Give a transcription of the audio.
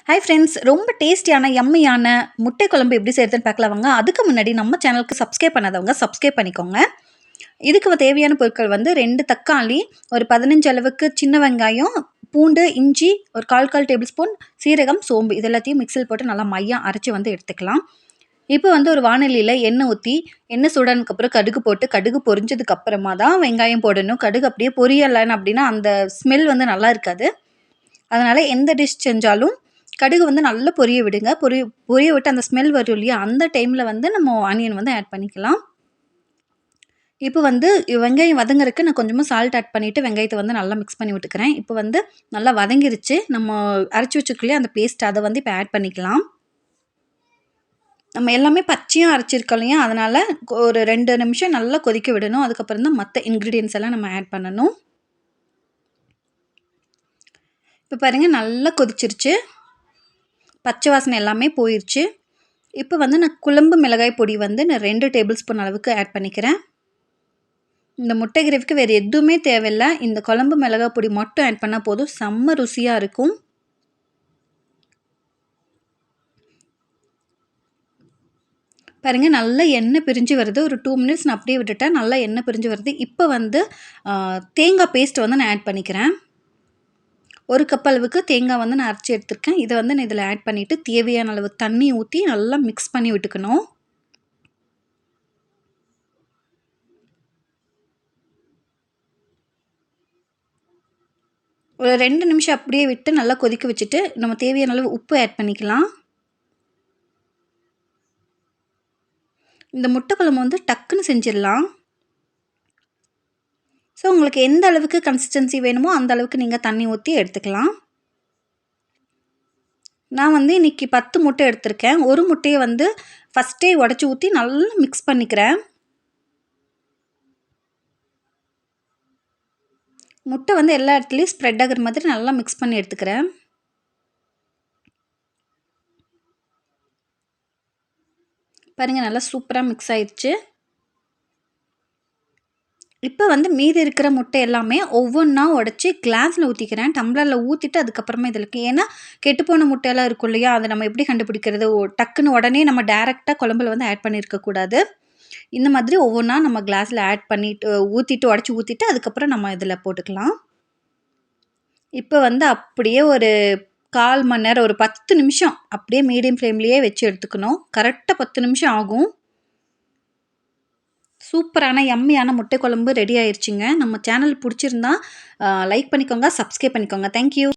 Hi friends, ரொம்ப டேஸ்டியான யம்மியான முட்டை குழம்பு எப்படி செய்கிறதுன்னு பார்க்கலாம் வாங்க. அதுக்கு முன்னாடி நம்ம சேனலுக்கு சப்ஸ்கிரைப் பண்ணாதவங்க சப்ஸ்கிரைப் பண்ணிக்கோங்க. இதுக்கு தேவையான பொருட்கள் வந்து 2 தக்காளி, ஒரு 15 அளவுக்கு சின்ன வெங்காயம், பூண்டு, இஞ்சி, ஒரு 1/4 டேபிள் ஸ்பூன் சீரகம், சோம்பு இது எல்லாத்தையும் மிக்ஸியில் போட்டு நல்லா மையா அரைச்சி வந்து எடுத்துக்கலாம். இப்போ வந்து ஒரு வாணலியில் எண்ணெய் ஊற்றி, எண்ணெய் சூடானதுக்கப்புறம் கடுகு போட்டு, கடுகு பொரிஞ்சதுக்கு அப்புறமா தான் வெங்காயம் போடணும். கடுகு அப்படியே பொரியலைன்னு அப்படின்னா அந்த ஸ்மெல் வந்து நல்லா இருக்காது. அதனால் எந்த டிஷ் செஞ்சாலும் கடுகு வந்து நல்லா பொரிய விடுங்க. பொரிய விட்டு அந்த ஸ்மெல் வரும் இல்லையா, அந்த டைமில் வந்து நம்ம ஆனியன் வந்து ஆட் பண்ணிக்கலாம். இப்போ வந்து வெங்காயம் வதங்குறதுக்கு நான் கொஞ்சமாக சால்ட் ஆட் பண்ணிவிட்டு வெங்காயத்தை வந்து நல்லா மிக்ஸ் பண்ணி விட்டுக்கிறேன். இப்போ வந்து நல்லா வதங்கிருச்சு. நம்ம அரைச்சி வச்சுருக்கலையே அந்த பேஸ்ட் அதை வந்து இப்போ ஆட் பண்ணிக்கலாம். நம்ம எல்லாமே பச்சையாக அரைச்சிருக்கோம் இல்லையா, அதனால் ஒரு 2 நிமிஷம் நல்லா கொதிக்க விடணும். அதுக்கப்புறம் தான் மற்ற இன்க்ரீடியன்ஸ் எல்லாம் நம்ம ஆட் பண்ணணும். இப்போ பாருங்கள் நல்லா கொதிச்சிருச்சு. பச்சை வாசனை எல்லாமே போயிடுச்சு. இப்போ வந்து நான் குழம்பு மிளகாய் பொடி வந்து நான் 2 டேபிள் ஸ்பூன் அளவுக்கு ஆட் பண்ணிக்கிறேன். இந்த முட்டை கிரேவிக்கு வேறு எதுவுமே தேவையில்ல. இந்த குழம்பு மிளகாய் பொடி மட்டும் ஆட் பண்ணால் போதும், செம்ம ருசியாக இருக்கும். பாருங்கள் நல்லா எண்ணெய் பிரிஞ்சு வருது. ஒரு 2 மினிட்ஸ் நான் அப்படியே விட்டுட்டேன். நல்லா எண்ணெய் பிரிஞ்சு வருது. இப்போ வந்து தேங்காய் பேஸ்ட் வந்து நான் ஆட் பண்ணிக்கிறேன். 1 கப் அளவுக்கு தேங்காய் வந்து நான் அரைச்சி எடுத்துருக்கேன். இதை வந்து நான் இதில் ஆட் பண்ணிவிட்டு தேவையான அளவு தண்ணி ஊற்றி நல்லா மிக்ஸ் பண்ணி விட்டுக்கணும். ஒரு 2 நிமிஷம் அப்படியே விட்டு நல்லா கொதிக்க வச்சுட்டு நம்ம தேவையான அளவு உப்பு ஆட் பண்ணிக்கலாம். இந்த முட்டை குழம்பு வந்து டக்குன்னு செஞ்சிடலாம். ஸோ உங்களுக்கு எந்த அளவுக்கு கன்சிஸ்டன்சி வேணுமோ அந்த அளவுக்கு நீங்கள் தண்ணி ஊற்றி எடுத்துக்கலாம். நான் வந்து இன்றைக்கி 10 முட்டை எடுத்திருக்கேன். ஒரு முட்டையை வந்து ஃபஸ்ட்டே உடச்சி ஊற்றி நல்லா மிக்ஸ் பண்ணிக்கிறேன். முட்டை வந்து எல்லா இடத்துலையும் ஸ்ப்ரெட் ஆகிற மாதிரி நல்லா மிக்ஸ் பண்ணி எடுத்துக்கிறேன். பாருங்கள் நல்லா சூப்பராக மிக்ஸ் ஆயிடுச்சு. இப்போ வந்து மீதி இருக்கிற முட்டை எல்லாமே ஒவ்வொன்றா உடச்சி கிளாஸில் ஊற்றிக்கிறேன். டம்ளரில் ஊற்றிட்டு அதுக்கப்புறமா இதில் ஏன்னா கெட்டுப்போன முட்டையெல்லாம் இருக்கும் இல்லையா, அதை நம்ம எப்படி கண்டுபிடிக்கிறது? டக்குன்னு உடனே நம்ம டேரெக்டாக குழம்புல வந்து ஆட் பண்ணியிருக்கக்கூடாது. இந்த மாதிரி ஒவ்வொன்றா நம்ம கிளாஸில் ஆட் பண்ணிவிட்டு ஊற்றிட்டு உடச்சி ஊற்றிட்டு அதுக்கப்புறம் நம்ம இதில் போட்டுக்கலாம். இப்போ வந்து அப்படியே ஒரு 1/4 மணி நேரம், ஒரு 10 நிமிஷம் அப்படியே மீடியம் ஃப்ளேம்லேயே வச்சு எடுத்துக்கணும். கரெக்டாக 10 நிமிஷம் ஆகும். சூப்பரான யம்மியான முட்டை குழம்பு ரெடி ஆயிடுச்சுங்க. நம்ம சேனல் பிடிச்சிருந்தா லைக் பண்ணிக்கோங்க, சப்ஸ்கிரைப் பண்ணிக்கோங்க. Thank you.